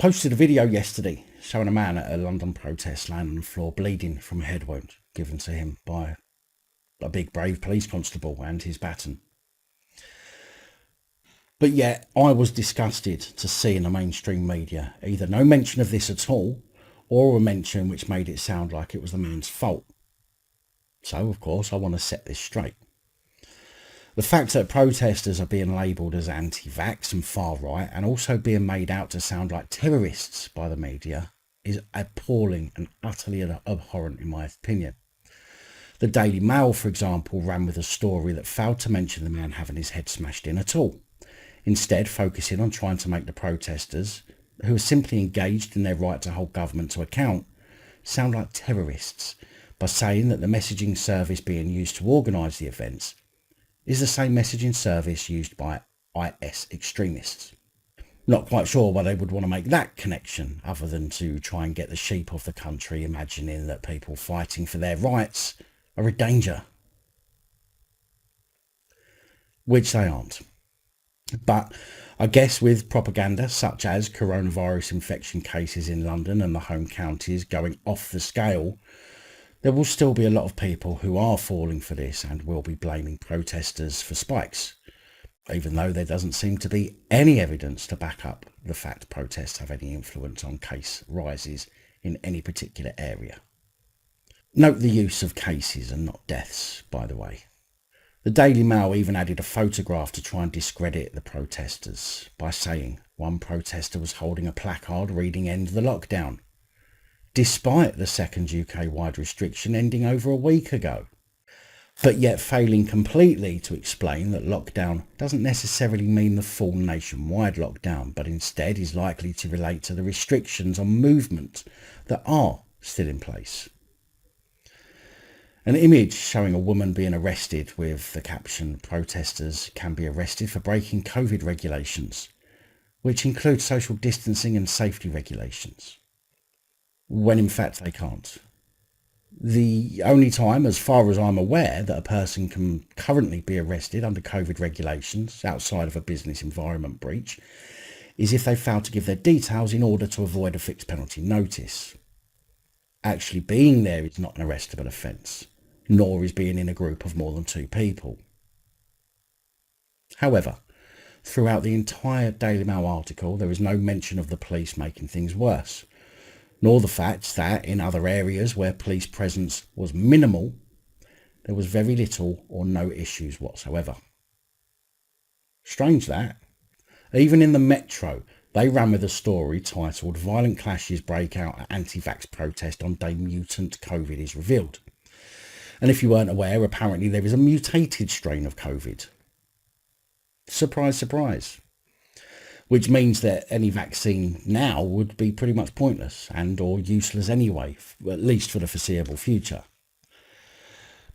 posted a video yesterday showing a man at a London protest lying on the floor bleeding from a head wound given to him by a big brave police constable and his baton. But yet I was disgusted to see in the mainstream media either no mention of this at all or a mention which made it sound like it was the man's fault. So of course I want to set this straight. The fact that protesters are being labelled as anti-vax and far-right and also being made out to sound like terrorists by the media is appalling and utterly abhorrent in my opinion. The Daily Mail, for example, ran with a story that failed to mention the man having his head smashed in at all, instead focusing on trying to make the protesters, who are simply engaged in their right to hold government to account, sound like terrorists by saying that the messaging service being used to organise the events is the same messaging service used by IS extremists. Not quite sure why they would want to make that connection other than to try and get the sheep of the country imagining that people fighting for their rights are a danger. Which they aren't. But I guess with propaganda such as coronavirus infection cases in London and the home counties going off the scale, there will still be a lot of people who are falling for this and will be blaming protesters for spikes, even though there doesn't seem to be any evidence to back up the fact protests have any influence on case rises in any particular area. Note the use of cases and not deaths, by the way. The Daily Mail even added a photograph to try and discredit the protesters by saying one protester was holding a placard reading "End the Lockdown," despite the second UK-wide restriction ending over a week ago, but yet failing completely to explain that lockdown doesn't necessarily mean the full nationwide lockdown, but instead is likely to relate to the restrictions on movement that are still in place. An image showing a woman being arrested with the caption "Protesters can be arrested for breaking COVID regulations," which include social distancing and safety regulations, when in fact they can't. The only time, as far as I'm aware, that a person can currently be arrested under COVID regulations outside of a business environment breach is if they fail to give their details in order to avoid a fixed penalty notice. Actually being there is not an arrestable offence, nor is being in a group of more than 2 people. However, throughout the entire Daily Mail article, there is no mention of the police making things worse, nor the fact that in other areas where police presence was minimal, there was very little or no issues whatsoever. Strange that. Even in the Metro, they ran with a story titled "Violent Clashes Break Out at Anti-Vax Protest on Day Mutant COVID is Revealed." And if you weren't aware, apparently there is a mutated strain of COVID. Surprise, surprise. Which means that any vaccine now would be pretty much pointless and or useless anyway, at least for the foreseeable future.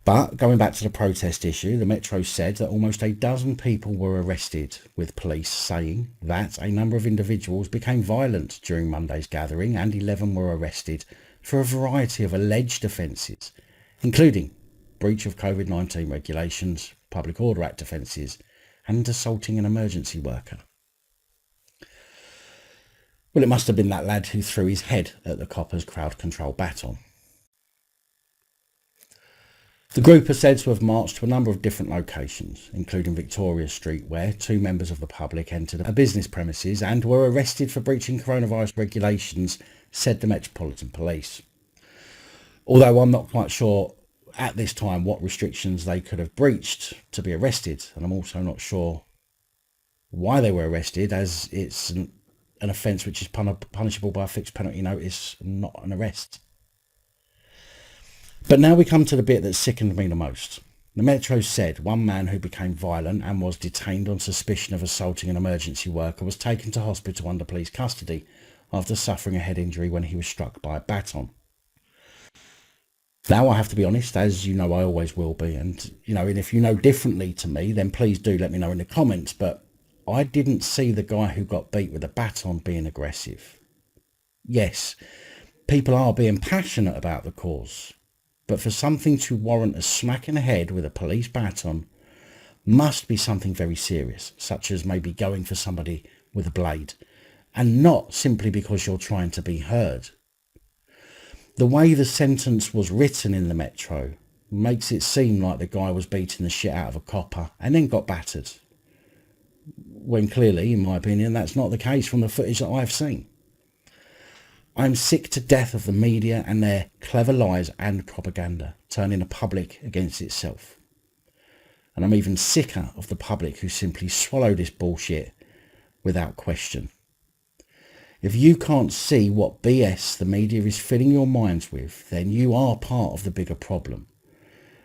But going back to the protest issue, the Metro said that almost a dozen people were arrested, with police saying that a number of individuals became violent during Monday's gathering and 11 were arrested for a variety of alleged offences, including breach of COVID-19 regulations, Public Order Act offences and assaulting an emergency worker. Well, it must have been that lad who threw his head at the coppers' crowd control baton. The group are said to have marched to a number of different locations, including Victoria Street, where 2 members of the public entered a business premises and were arrested for breaching coronavirus regulations, said the Metropolitan Police. Although I'm not quite sure at this time what restrictions they could have breached to be arrested, and I'm also not sure why they were arrested, as it's an offence which is punishable by a fixed penalty notice, not an arrest. But now we come to the bit that sickened me the most. The Metro said one man who became violent and was detained on suspicion of assaulting an emergency worker was taken to hospital under police custody after suffering a head injury when he was struck by a baton. Now I have to be honest, as you know I always will be, and if you know differently to me then please do let me know in the comments, but I didn't see the guy who got beat with a baton being aggressive. Yes, people are being passionate about the cause, but for something to warrant a smack in the head with a police baton must be something very serious, such as maybe going for somebody with a blade, and not simply because you're trying to be heard. The way the sentence was written in the Metro makes it seem like the guy was beating the shit out of a copper and then got battered, when clearly, in my opinion, that's not the case from the footage that I've seen. I'm sick to death of the media and their clever lies and propaganda, turning the public against itself. And I'm even sicker of the public who simply swallow this bullshit without question. If you can't see what BS the media is filling your minds with, then you are part of the bigger problem.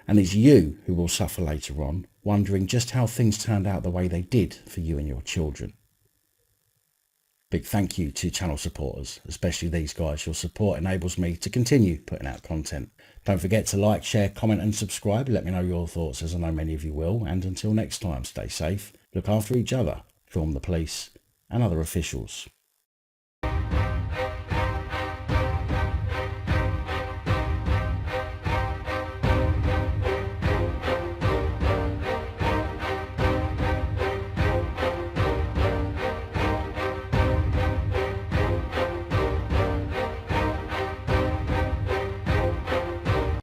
And it's you who will suffer later on, wondering just how things turned out the way they did for you and your children. Big thank you to channel supporters, especially these guys. Your support enables me to continue putting out content. Don't forget to like, share, comment and subscribe. Let me know your thoughts, as I know many of you will. And until next time, stay safe, look after each other, film the police and other officials.